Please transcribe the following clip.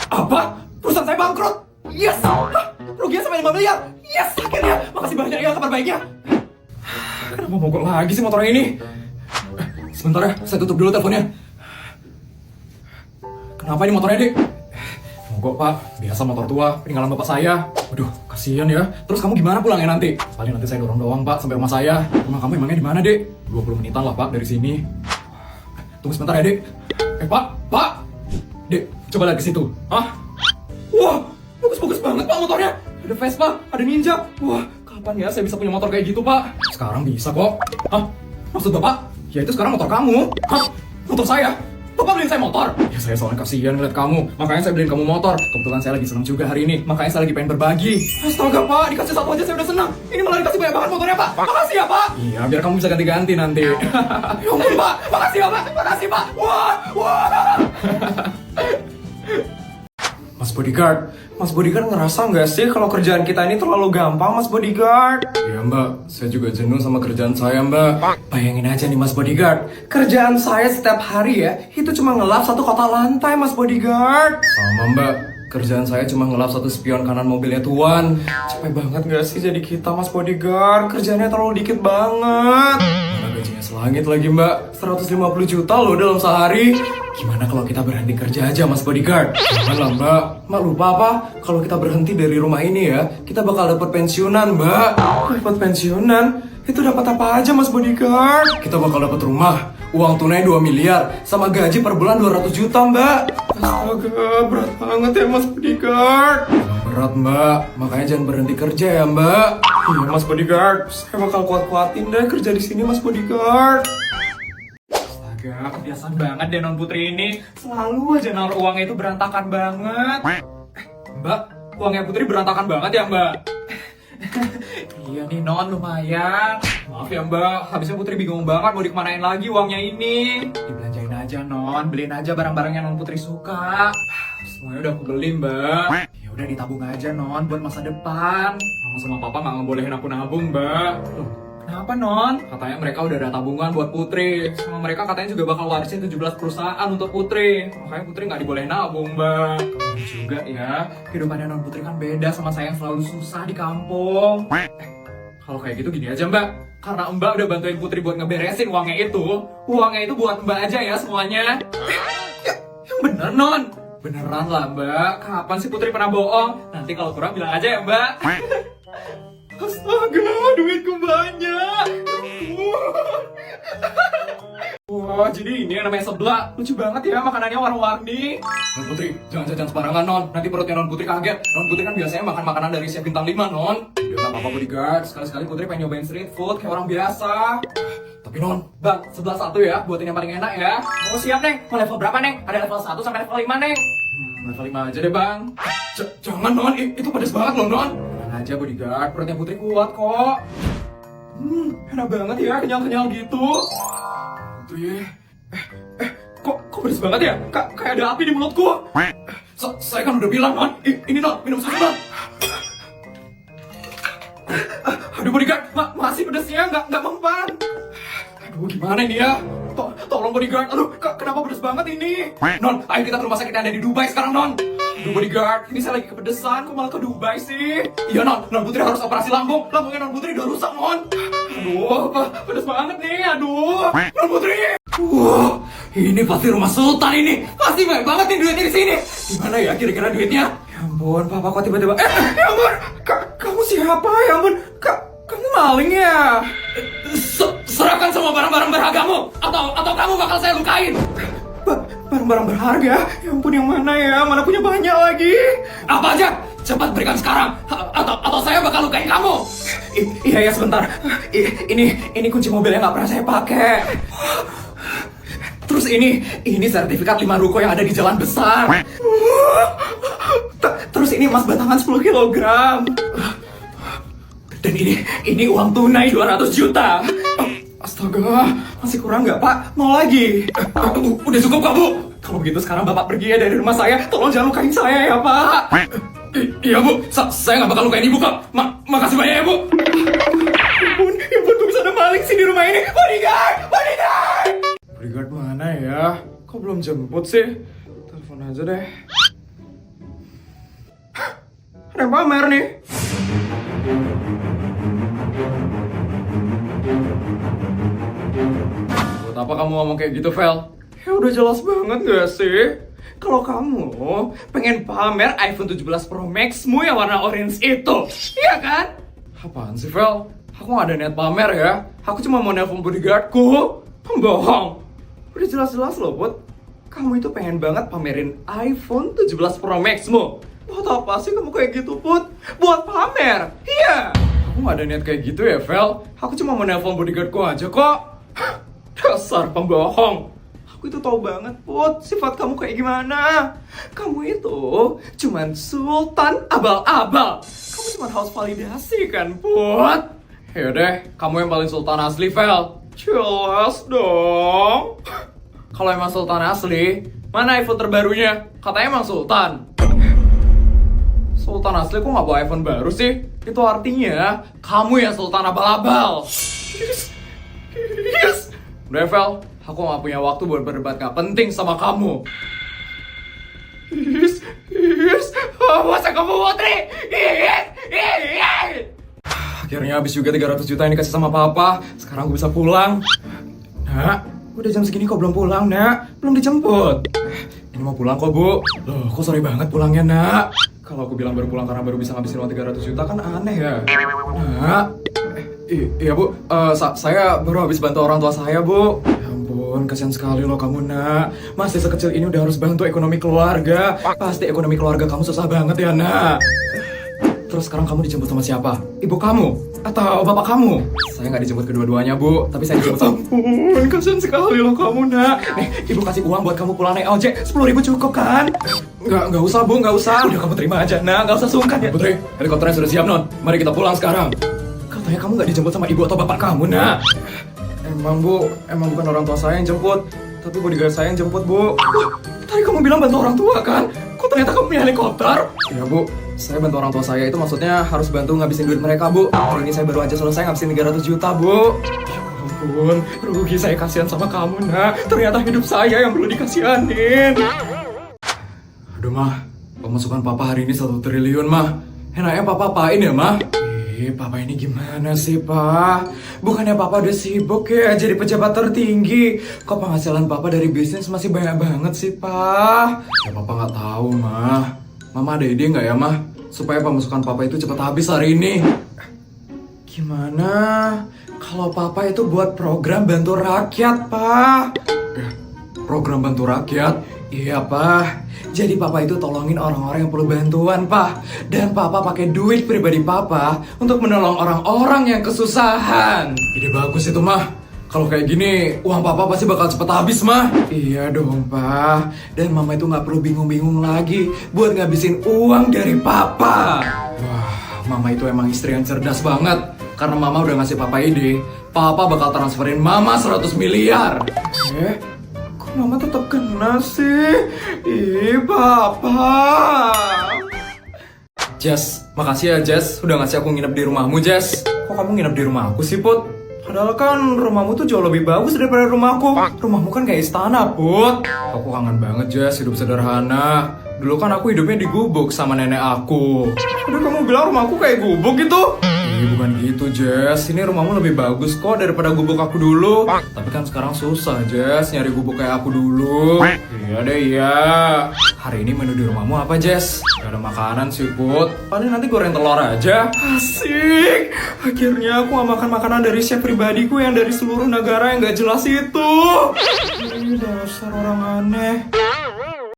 Apa? Perusahaan saya bangkrut? Yes! Ruginya sampai 5 miliar? Yes! Akhirnya! Makasih banyak ya kabar baiknya. Kenapa mogok lagi sih motornya ini? Sebentar ya, saya tutup dulu teleponnya. Kenapa ini motornya, Dik? Mogok, Pak. Biasa motor tua, peninggalan bapak saya. Waduh, kasihan ya. Terus kamu gimana pulangnya nanti? Paling nanti saya dorong doang, Pak, sampai rumah saya. Rumah kamu emangnya di mana, Dik? 20 menitan lah, Pak, dari sini. Tunggu sebentar ya, Dik. Pak! Dek, coba lihat ke situ. Hah? Wah, bagus-bagus banget, Pak, motornya. Ada Vespa, ada Ninja. Wah, kapan ya saya bisa punya motor kayak gitu, Pak? Sekarang bisa kok. Hah? Maksud Bapak? Ya itu sekarang motor kamu. Hah? Motor saya? Bapak beliin saya motor? Ya saya soalnya kasihan ngeliat kamu. Makanya saya beliin kamu motor. Kebetulan saya lagi senang juga hari ini. Makanya saya lagi pengen berbagi. Astaga, Pak, dikasih satu aja saya udah senang. Ini malah dikasih banyak banget motornya, Pak. Makasih ya, Pak. Iya, biar kamu bisa ganti-ganti nanti. Ya ampun, Pak. Makasih ya, Pak. Makasih, Pak. Wah. Mas Bodyguard ngerasa nggak sih kalau kerjaan kita ini terlalu gampang, Mas Bodyguard? Iya, Mbak, saya juga jenuh sama kerjaan saya, Mbak. Bayangin aja nih, Mas Bodyguard, kerjaan saya setiap hari ya, itu cuma ngelap satu kotak lantai, Mas Bodyguard. Sama, Mbak, kerjaan saya cuma ngelap satu spion kanan mobilnya Tuan. Capek banget nggak sih jadi kita, Mas Bodyguard? Kerjanya terlalu dikit banget. Mana gajinya selangit lagi, Mbak, 150 juta loh dalam sehari. Gimana kalau kita berhenti kerja aja, Mas Bodyguard? Janganlah, Mbak. Mbak lupa apa? Kalau kita berhenti dari rumah ini ya, kita bakal dapat pensiunan, Mbak. Dapat pensiunan? Itu dapat apa aja, Mas Bodyguard? Kita bakal dapat rumah, uang tunai 2 miliar, sama gaji per bulan 200 juta, Mbak. Astaga, berat banget ya, Mas Bodyguard. Berat, Mbak. Makanya jangan berhenti kerja ya, Mbak. Iya, Mas Bodyguard. Saya bakal kuat-kuatin deh kerja di sini, Mas Bodyguard. Astaga, kebiasaan banget deh Non Putri ini. Selalu aja naruh uangnya itu berantakan banget. Mbak, uangnya Putri berantakan banget ya, Mbak? Iya nih, Non, lumayan. Maaf ya, Mbak. Habisnya Putri bingung banget mau dikemanain lagi uangnya ini. Dibelanjain aja, Non. Beliin aja barang-barang yang Non Putri suka. Semuanya udah aku beli, Mbak. Ya udah ditabung aja, Non, buat masa depan. Mama sama Papa nggak ngebolehin aku nabung, Mbak. Loh, kenapa, Non? Katanya mereka udah ada tabungan buat Putri. Sama mereka katanya juga bakal warisin 17 perusahaan untuk Putri. Makanya Putri nggak dibolehin nabung, Mbak. Kamu juga ya, kehidupannya Non Putri kan beda sama saya yang selalu susah di kampung. Kalau kayak gitu gini aja, Mbak. Karena Mbak udah bantuin Putri buat ngeberesin uangnya itu buat Mbak aja ya semuanya. Ya, yang bener, Non. Beneran lah, Mbak. Kapan sih Putri pernah bohong? Nanti kalau kurang bilang aja ya, Mbak. Astaga, duitku banyak. Wah, jadi ini yang namanya seblak. Lucu banget ya makanannya warna-warni. Non Putri, jangan jajan sembarangan, Non. Nanti perutnya Non Putri kaget. Non Putri kan biasanya makan makanan dari chef bintang 5, Non. Udah gak apa-apa, Bodyguard. Sekali-sekali Putri pengen nyobain street food kayak orang biasa. Tapi Non, Bang, sebelah satu ya, buatin yang paling enak ya. Mau siap, Neng? Mau level berapa, Neng? Ada level 1 sampai level 5, Neng. Level 5 aja deh, Bang. Jangan, Non. Itu pedas banget loh, Non. Tenang aja, Bodyguard. Perutnya Putri kuat kok. Enak banget ya, kenyal-kenyal gitu. Tuh ya. Kok pedas banget ya? Kayak ada api di mulutku. Saya kan udah bilang, Non. Ini, Non, minum susu, Non. Aduh, Bodyguard, masih pedasnya, nggak mempan. Aduh, gimana ini ya? Tolong, Bodyguard. Aduh, kenapa pedas banget ini? Non, ayo kita ke rumah sakit yang ada di Dubai sekarang, Non. Aduh, Bodyguard, ini saya lagi kepedesan, kok malah ke Dubai sih? Iya, Non Putri harus operasi lambung. Lambungnya Non Putri udah rusak, Non. Aduh, pedas banget nih, aduh. Non Putri. Ini pasti rumah Sultan ini. Pasti banyak banget nih duitnya di sini. Gimana ya kira-kira duitnya? Ya ampun, Papa kok tiba-tiba. Ya ampun, kamu siapa? Ya ampun, kamu maling ya? Serahkan semua barang-barang berhargamu, atau kamu bakal saya lukain. Barang-barang berharga? Ya ampun, yang mana ya? Mana punya banyak lagi? Apa aja? Cepat berikan sekarang, atau saya bakal lukain kamu. Iya, sebentar. Ini kunci mobil yang nggak pernah saya pakai. Terus ini sertifikat 5 ruko yang ada di jalan besar. Terus ini emas batangan 10 kilogram. Dan ini uang tunai 200 juta. Astaga, masih kurang nggak, Pak? Mau lagi? Udah cukup kok, Bu. Kalau begitu sekarang Bapak pergi ya dari rumah saya. Tolong jangan lukain saya ya, Pak. Iya, Bu. Saya nggak bakal lukain Ibu kok. Makasih banyak ya, Bu. Ya ampun, kok bisa ada maling sih di rumah ini? Bodyguard! Bodyguard mana ya? Kok belum jemput sih? Telepon aja deh. Ada yang pamer nih. Buat apa kamu ngomong kayak gitu, Vel? Ya udah jelas banget gak sih? Kalau kamu pengen pamer iPhone 17 Pro Max-mu yang warna orange itu, iya kan? Apaan sih, Vel? Aku gak ada niat pamer ya. Aku cuma mau nelpon bodyguardku. Pembohong. Udah jelas-jelas loh, Put. Kamu itu pengen banget pamerin iPhone 17 Pro Max-mu. Buat apa sih kamu kayak gitu, Put? Buat pamer? Iya. Aku gak ada niat kayak gitu ya, Vel. Aku cuma mau nelpon bodyguardku aja kok. Dasar pembohong. Aku itu tahu banget, Put, sifat kamu kayak gimana. Kamu itu cuman sultan abal-abal. Kamu cuma harus validasi kan, Put? Yaudah, kamu yang paling sultan asli, Vel. Jelas dong. Kalau emang sultan asli, mana iPhone terbarunya? Katanya emang sultan. Sultan asli kok nggak bawa iPhone baru sih? Itu artinya kamu yang sultan abal-abal. Yes. Udah, Vel, aku nggak punya waktu buat berdebat gak penting sama kamu. Yes. Masa kamu Putri? Akhirnya habis juga 300 juta yang dikasih sama papa. Sekarang gue bisa pulang. Nak, udah jam segini kok belum pulang, Nak? Belum dijemput. Ini mau pulang kok, Bu. Loh, kok sore banget pulangnya, Nak? Kalau aku bilang baru pulang karena baru bisa ngabisin uang 300 juta kan aneh ya. Nak. Iya, Bu. Saya baru habis bantu orang tua saya, Bu. Ya ampun, kasihan sekali loh kamu, Nak. Masih sekecil ini udah harus bantu ekonomi keluarga. Pasti ekonomi keluarga kamu susah banget ya, Nak. Terus sekarang kamu dijemput sama siapa? Ibu kamu? Atau bapak kamu? Saya nggak dijemput kedua-duanya, Bu. Tapi saya dijemput sama... Ampun, kasihan sekali loh kamu, Nak. Nih, Ibu kasih uang buat kamu pulang naik ojek. 10.000 cukup kan? Nggak usah, Bu, nggak usah. Udah kamu terima aja, Nak. Nggak usah sungkan ya. Putri, helikopternya sudah siap, Non. Mari kita pulang sekarang. Katanya kamu nggak dijemput sama ibu atau bapak kamu, Nak. Emang, Bu, emang bukan orang tua saya yang jemput. Tapi bodyguard saya yang jemput, Bu. Tadi kamu bilang bantu orang tua, kan? Kok ternyata kamu punya helikopter? Iya, Bu. Saya bantu orang tua saya itu maksudnya harus bantu ngabisin duit mereka, Bu. Hari ini saya baru aja selesai ngabisin 300 juta, Bu. Ya ampun, rugi saya kasihan sama kamu, Nak. Ternyata hidup saya yang perlu dikasihanin. Aduh, Mah. Pemasukan Papa hari ini 1 triliun, Mah. Enaknya Papa apain ya, Mah? Papa ini gimana sih, Pak? Bukannya Papa udah sibuk ya jadi pejabat tertinggi? Kok penghasilan Papa dari bisnis masih banyak banget sih, Pak? Ya Papa nggak tahu, Mah. Mama ada ide nggak ya, Mah? Supaya pemasukan Papa itu cepat habis hari ini. Gimana kalau Papa itu buat program bantu rakyat, Pak? Program bantu rakyat? Iya, Pak. Jadi Papa itu tolongin orang-orang yang perlu bantuan, Pak. Dan Papa pakai duit pribadi Papa untuk menolong orang-orang yang kesusahan. Ide bagus itu, Mah. Kalau kayak gini, uang Papa pasti bakal cepet habis, Mah. Iya dong, Pak. Dan Mama itu nggak perlu bingung-bingung lagi buat ngabisin uang dari Papa. Wah, Mama itu emang istri yang cerdas banget. Karena Mama udah ngasih Papa ide, Papa bakal transferin Mama 100 miliar. Mama tetap kena sih. Papa. Jess, makasih ya Jess udah ngasih aku nginep di rumahmu, Jess. Kok kamu nginep di rumahku sih, Put? Padahal kan rumahmu tuh jauh lebih bagus daripada rumahku. Rumahmu kan kayak istana, Put. Aku kangen banget, Jess, hidup sederhana. Dulu kan aku hidupnya di gubuk sama nenek aku. Udah kamu bilang rumahku kayak gubuk gitu? Bukan gitu, Jess. Ini rumahmu lebih bagus kok daripada gubuk aku dulu. Tapi kan sekarang susah, Jess, nyari gubuk kayak aku dulu. Iya deh, iya. Hari ini menu di rumahmu apa, Jess? Gak ada makanan sih, Put. Paling nanti goreng telur aja. Asik. Akhirnya aku gak makan makanan dari chef pribadiku yang dari seluruh negara yang gak jelas itu. Ini dasar orang aneh.